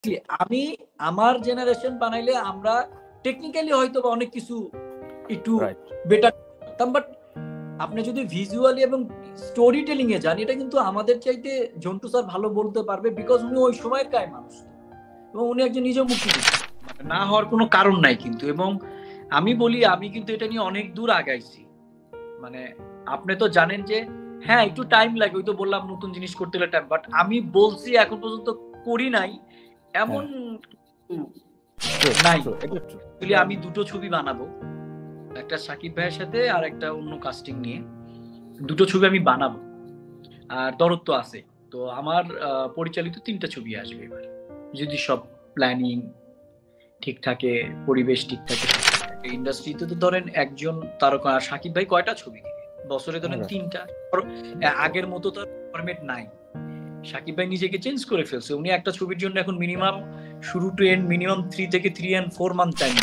আমি আমার জেনারেশন বানাইলে আমরা টেকনিক্যালি হয়তো অনেক কিছু একটু বেটার করতাম, বাট আপনি যদি ভিজুয়ালি এবং স্টোরি টেলিং এ যান, এটা কিন্তু আমাদের চাইতে জন্টু স্যার ভালো বলতে পারবে, বিকজ উনি ওই সময়ের গায়ে মানুষ এবং উনি একজন নিজে মুক্তিযোদ্ধা, না হওয়ার কোনো কারণ নাই কিন্তু। এবং আমি বলি, আমি কিন্তু এটা নিয়ে অনেক দূর আগাইছি। মানে আপনি তো জানেন যে হ্যাঁ একটু টাইম লাগে, ওই তো বললাম নতুন জিনিস করতে হলে টাইম, বাট আমি বলছি এখন পর্যন্ত করি নাই এমন নাই। আমি দুটো ছবি বানাবো, একটা সাকিব ভাইয়ের সাথে আর একটা অন্য কাস্টিং নিয়ে, দুটো ছবি আমি বানাবো। আর দরদ তো আছে, তো আমার পরিচালিত 3টা ছবি আসবে এবার, যদি সব প্ল্যানিং ঠিক থাকে, পরিবেশ ঠিক থাকে। ইন্ডাস্ট্রিতে তো ধরেন একজন তারকা সাকিব ভাই কয়টা ছবি দিবে বছরে, ধরেন 3টা। আগের মতো তো ফরম্যাট নাই, সাকিব ভাই নিজেকে চেঞ্জ করে ফেলছে। উনি একটা ছবির জন্য এখন মিনিমাম শুরু টু এন্ড মিনিমাম 3 থেকে 3 and 4 মান্থ টাইম।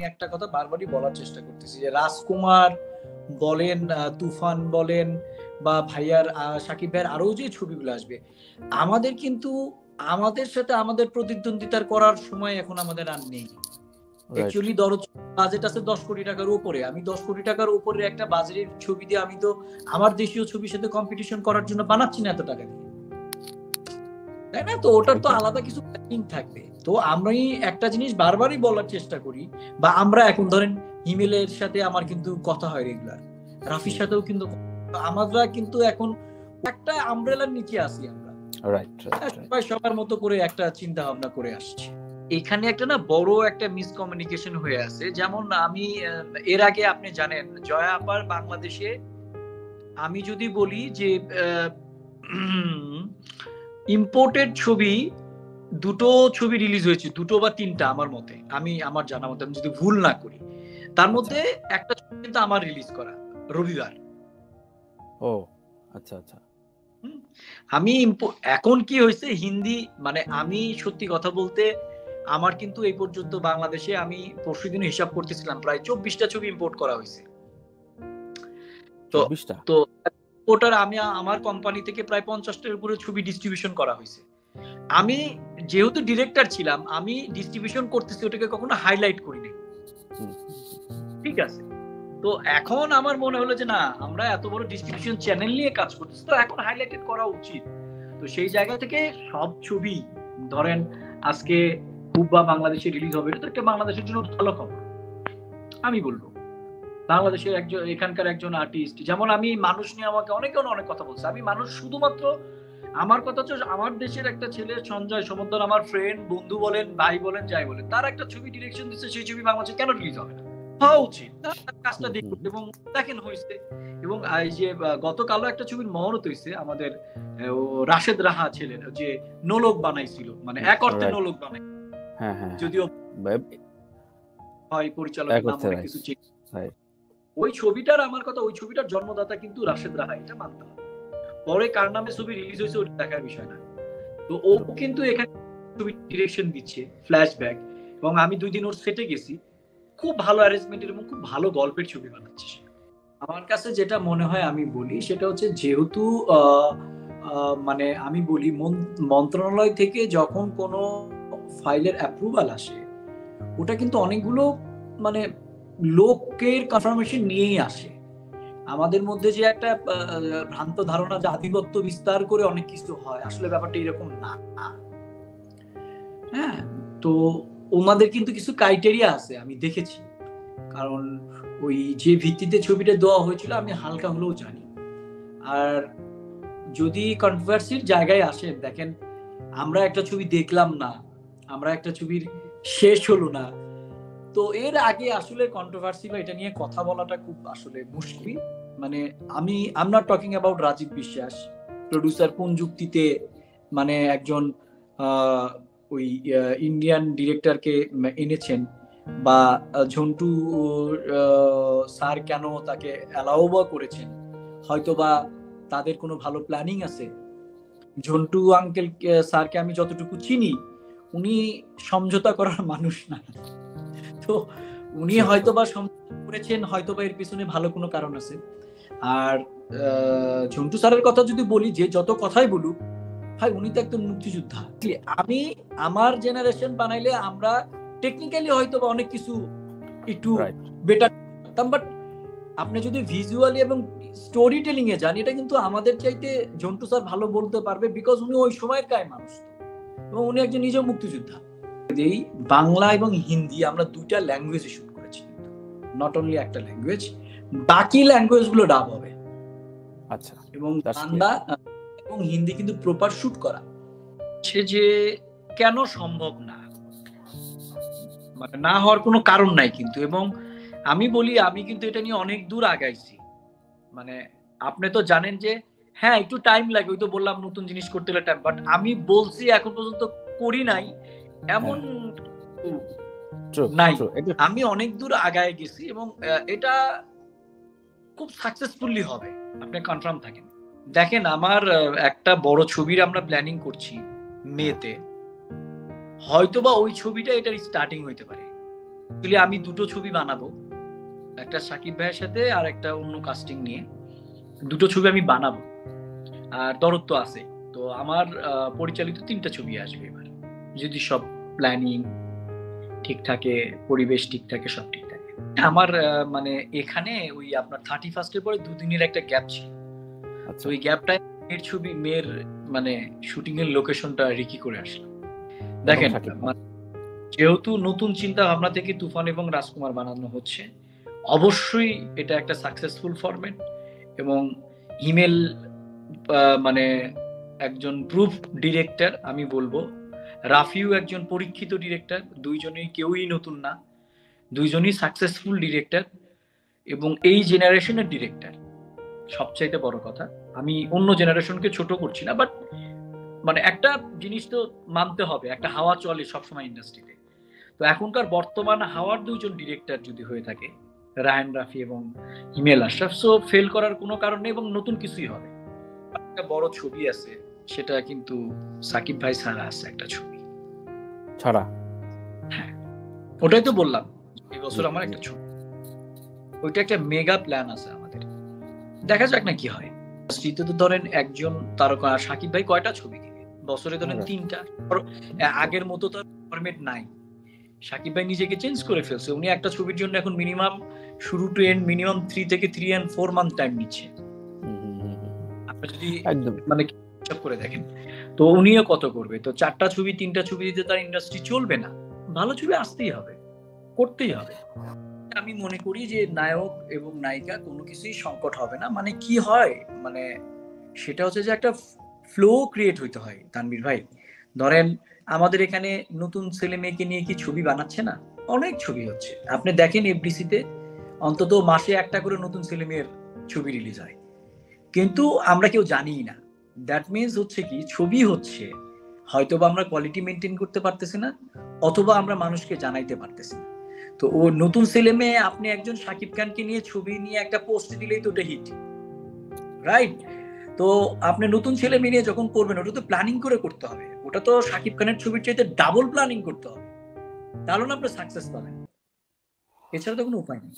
একটা কথা বারবারই বলার চেষ্টা করতেছি যে রাজকুমার বলেন, তুফান বলেন, বা ভাইয়ার সাকিব ভাইয়ের আরো যে ছবিগুলো আসবে, আমাদের কিন্তু আমাদের সাথে আমাদের প্রতিদ্বন্দ্বিতার করার সময় এখন আমাদের আর নেই। অ্যাকচুয়ালি দরদ বাজেট আছে 10 কোটি টাকার উপরে। আমি 10 কোটি টাকার উপরে একটা বাজেটের ছবি দিয়ে আমি তো আমার দেশীয় ছবির সাথে কম্পিটিশন করার জন্য বানাচ্ছি না এত টাকা দিয়ে, তাই না? তো ওটার তো আলাদা কিছু প্ল্যানিং থাকবে। তো আমি একটা জিনিস বারবারই বলার চেষ্টা করি, বা আমরা এখন ধরেন হিমেলের সাথে আমার কিন্তু কথা হয় রেগুলার, রাফির সাথেও কিন্তু আমরা কিন্তু এখন একটা আমব্রেলার নিচে আছি আমরা, সবাই সবার মতো করে একটা চিন্তা ভাবনা করে আসছি। এখানে একটা না বড় একটা মিসকমিউনিকেশন হয়ে আছে। যেমন আমি এর আগে আপনি জানেন জয়া আপার বাংলাদেশে, আমি যদি বলি যে ইম্পোর্টেড ছবি দুটো ছবি রিলিজ হয়েছে, দুটো বা 3টা আমার মতে, আমি আমার জানা মতে, আমি যদি ভুল না করি, তার মধ্যে একটা ছবি কিন্তু আমার রিলিজ করা রবিবার। ও আচ্ছা আচ্ছা। আমি এখন কি হয়েছে হিন্দি, মানে আমি সত্যি কথা বলতে আমার কিন্তু এই পর্যন্ত বাংলাদেশে আমি পরশুদিন হিসাব করতেছিলাম প্রায় 24টা ছবি ইম্পোর্ট করা হয়েছে। তো ইম্পোর্টার আমি আমার কোম্পানি থেকে প্রায় 50টার উপরে ছবি ডিস্ট্রিবিউশন করা হয়েছে। আমি যেহেতু ডিরেক্টর ছিলাম, আমি ডিস্ট্রিবিউশন করতেছি, ওটাকে কখনো হাইলাইট করিনি, ঠিক আছে? তো এখন আমার মনে হলো যে না, আমরা এত বড় ডিস্ট্রিবিউশন চ্যানেল নিয়ে কাজ করতেছি, তো এখন হাইলাইটেড করা উচিত। তো সেই জায়গা থেকে সব ছবি ধরেন আজকে বুব্বা বাংলাদেশে রিলিজ হবে, এটা তো একটা বাংলাদেশের জন্য ভালো খবর। আমি বলবো বাংলাদেশের একজন, এখানকার একজন আর্টিস্ট, যেমন আমি মানুষ নিয়ে আমাকে অনেকে অনেক কথা বলছে, আমি মানুষ শুধুমাত্র আমার কথা হচ্ছে আমার দেশের একটা ছেলে সঞ্জয় সমুদ্র, আমার ফ্রেন্ড বন্ধু বলেন ভাই বলেন যাই বলেন, তার একটা ছবি ডিরেকশন দিচ্ছে, সেই ছবি বাংলাদেশে কেন রিলিজ হবে না? হওয়া উচিত, কাজটা দেখুন। এবং দেখেন হয়েছে। এবং এই যে গতকালও একটা ছবির মহরত হয়েছে, আমাদের রাশেদ রাহা ছিলেন যে নোলক বানাইছিল, মানে এক অর্থে নোলক বানাই, যদিও হয় পরিচালকের নাম অনেক কিছু চেঞ্জ। ওই ছবিটার আমার কথা, ওই ছবিটার জন্মদাতা কিন্তু রাশেদ রাহা, এটা মানতে হবে। পরে কার নামে ছবি রিলিজ হয়েছে ওটা দেখার বিষয় না। তো ও কিন্তু এখানে ছবি ডিরেকশন দিচ্ছে, ফ্ল্যাশব্যাক, এবং আমি 2 দিন ওর সেটে গেছি, খুব ভালো অ্যারেঞ্জমেন্টের এবং খুব ভালো গল্পের ছবি বানাচ্ছে। আমার কাছে যেটা মনে হয় আমি বলি সেটা হচ্ছে, যেহেতু মানে আমি বলি মন্ত্রণালয় থেকে যখন কোনো ফাইলের অ্যাপ্রুভাল আসে, ওটা কিন্তু অনেকগুলো মানে লোকের কনফার্মেশন নিয়েই আসে। আমাদের মধ্যে যে একটা ভ্রান্ত ধারণা যে আধিপত্য বিস্তার করে অনেক কিছু হয়, আসলে ব্যাপারটা এরকম না। হ্যাঁ, তো ওনাদের কিন্তু কিছু ক্রাইটেরিয়া আছে, আমি দেখেছি। কারণ ওই যে ভিত্তিতে ছবিটা দেওয়া হয়েছিল আমি হালকা হলেও জানি। আর যদি কন্ট্রোভার্সির জায়গায় আসে, দেখেন আমরা একটা ছবি দেখলাম না, আমরা একটা ছবির শেষ হলো না, তো এর আগে আসলে কন্ট্রোভার্সি বা এটা নিয়ে কথা বলাটা খুব আসলে মুশকিল। মানে আমি I am not talking about Rajib Biswas, producer কোন যুক্তিতে মানে একজন ওই ইন্ডিয়ান ডিরেক্টরকে এনেছেন, বা ঝন্টু স্যার কেন তাকে অ্যালাউ বা করেছেন, হয়তোবা তাদের কোনো ভালো প্ল্যানিং আছে। ঝন্টু আঙ্কেল স্যারকে আমি যতটুকু চিনি, উনি সমঝোতা করার মানুষ না। তো উনি হয়তোবা সমঝোতা করেছেন, হয়তোবা এর পিছনে ভালো কোনো কারণ আছে। আর ঝন্টু স্যারের কথা যদি বলি, যে যত কথাই বলুক ভাই, উনি তো একদম মুক্তিযোদ্ধা। আমি আমার জেনারেশন বানাইলে আমরা টেকনিক্যালি হয়তোবা অনেক কিছু একটু বেটার করতাম, বাট আপনি যদি ভিজুয়ালি এবং স্টোরি টেলিং এ যান, এটা কিন্তু আমাদের চাইতে ঝন্টু স্যার ভালো বলতে পারবে, বিকজ উনি ওই সময়ের গায়ে মানুষ এবং উনি একজন নিজেও মুক্তিযোদ্ধা। এই বাংলা এবং হিন্দি আমরা দুইটা ল্যাঙ্গুয়েজে শুট করেছি, নট অনলি একটা ল্যাঙ্গুয়েজ, বাকি ল্যাঙ্গুয়েজ গুলো ডাব হবে। আচ্ছা, এবং বাংলা এবং হিন্দি কিন্তু প্রপার শুট করা। সে যে কেন সম্ভব না, মানে না হওয়ার কোনো কারণ নাই কিন্তু। এবং আমি বলি, আমি কিন্তু এটা নিয়ে অনেক দূর আগাইছি। মানে আপনি তো জানেন যে হ্যাঁ একটু টাইম লাগে, ওই তো বললাম নতুন জিনিস করতে হলে টাইম, বাট আমি বলছি এখন পর্যন্ত করি নাই এমন নাই। আমি অনেক দূর আগায় গেছি এবং এটা খুব সাকসেসফুলি হবে, আপনি কনফার্ম থাকেন। দেখেন, আমার একটা বড় ছবির আমরা প্ল্যানিং করছি মেতে, হয়তোবা ওই ছবিটা এটার স্টার্টিং হইতে পারে। আমি দুটো ছবি বানাবো, একটা সাকিব ভাইয়ের সাথে আর একটা অন্য কাস্টিং নিয়ে দুটো ছবি আমি বানাবো। আর দরদ তো আছে, তো আমার পরিচালিত 3টা ছবি আসবে এবার, যদি সব প্ল্যানিং ঠিক থাকে, পরিবেশ ঠিক থাকে, সব ঠিক থাকে। আমার মানে এখানে ওই আপনার 31 পরে 2 দিনের একটা গ্যাপ ছিল। তো ওই গ্যাপটায় মেয়ের ছবি, মেয়ের মানে শুটিং এর লোকেশনটা রিকি করে আসলাম। দেখেন, যেহেতু নতুন চিন্তা ভাবনা থেকে তুফান এবং রাজকুমার বানানো হচ্ছে, অবশ্যই এটা একটা সাকসেসফুল ফরম্যাট। এবং হিমেল মানে একজন প্রুফ ডিরেক্টর, আমি বলবো রাফিও একজন পরীক্ষিত ডিরেক্টর, দুইজনেই কেউই নতুন না, দুইজনই সাকসেসফুল ডিরেক্টর এবং এই জেনারেশনের ডিরেক্টর। সবচাইতে বড় কথা, আমি অন্য জেনারেশনকে ছোট করছি না, বাট মানে একটা জিনিস তো মানতে হবে, একটা হাওয়া চলে সবসময় ইন্ডাস্ট্রিতে। তো এখনকার বর্তমান হাওয়ার 2জন ডিরেক্টর যদি হয়ে থাকে, রায়হান রাফি এবং হিমেল আশরাফ, সো ফেল করার কোনো কারণ নেই এবং নতুন কিছুই হবে। একটা বড় ছবি আছে, সেটা কিন্তু সাকিব ভাই ছাড়া আছে একটা ছবি ছাড়া। হ্যাঁ, ওটাই তো বললাম, এই বছর আমার একটা ছবি, ওইটা একটা মেগা প্ল্যান আছে আমাদের। দেখা যাক না কি হয়। তো ধরেন একজন তারকা সাকিব ভাই কয়টা ছবি দিবে বছরে? ধরেন 3টা। আগের মতো তো ফরম্যাট নাই, সাকিব ভাই নিজেকে চেঞ্জ করে ফেলছে। উনি একটা ছবির জন্য এখন মিনিমাম শুরু টু এন্ড মিনিমাম 3 থেকে 3 and 4 মান্থ টাইম নিচ্ছে। আপনি যদি মানে হিসাব করে দেখেন, তো উনিও কত করবে? তো 4টা ছবি 3টা ছবি দিতে তার ইন্ডাস্ট্রি চলবে না। ভালো ছবি আসতেই হবে, করতেই হবে। আমি মনে করি যে নায়ক এবং নায়িকা কোনো কিছুই সংকট হবে না। মানে কি হয়, মানে সেটা হচ্ছে যে একটা ফ্লো ক্রিয়েট হইতে হয়। তানভীর ভাই, ধরেন আমাদের এখানে নতুন ছেলে মেয়েকে নিয়ে কি ছবি বানাচ্ছে না? অনেক ছবি হচ্ছে। আপনি দেখেন এফডিসিতে অন্তত মাসে একটা করে নতুন ছেলে মেয়ের ছবি রিলিজ হয়, কিন্তু আমরা কেউ জানিই না। দ্যাট মিনস হচ্ছে কি, ছবি হচ্ছে হয়তোবা আমরা কোয়ালিটি মেনটেন করতে পারতেছি না, অথবা আমরা মানুষকে জানাইতে পারতেছি না। তো ও নতুন ছেলে মেয়ে, আপনি একজন শাকিব খানকে নিয়ে ছবি নিয়ে একটা পোস্ট দিলেই তো ওটা হিট, রাইট? তো আপনি নতুন ছেলে মেয়ে নিয়ে যখন করবেন, ওটা তো প্ল্যানিং করে করতে হবে। ওটা তো শাকিব খানের ছবির চাইতে ডাবল প্ল্যানিং করতে হবে, তাহলে না আপনি সাকসেস পাবেন। এছাড়া তো কোনো উপায় নেই।